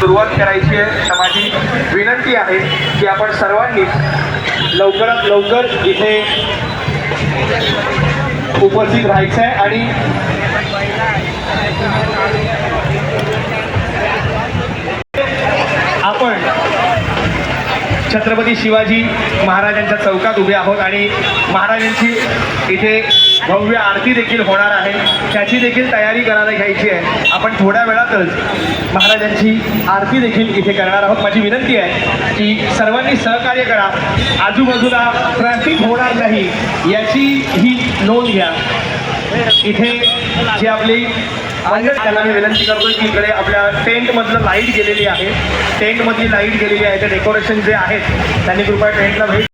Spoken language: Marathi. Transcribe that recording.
सुरुवात करायची आहे. तर माझी विनंती आहे की आपण सर्वांनी लवकरात लवकर इथे उपस्थित राहायचं आहे आणि आपण छत्रपती शिवाजी महाराजांच्या चौकात उभे आहोत आणि महाराजांची इथे भव्य आरती देखील होणार आहे. त्याची देखील तयारी करायला घ्यायची आहे. आपण थोड्या वेळातच महाराजांची आरती देखील इथे करणार आहोत. माझी विनंती आहे की सर्वांनी सहकार्य करा. आजूबाजूला ट्रॅफिक होणार नाही याची ही नोंद घ्या. इथे जी आपली मंडळ त्याला मी विनंती करतोय की इकडे आपल्या टेंटमधलं लाईट गेलेली आहे. टेंटमधली लाईट गेलेली आहे. ते डेकोरेशन जे आहेत त्यांनी कृपया टेंटला भेट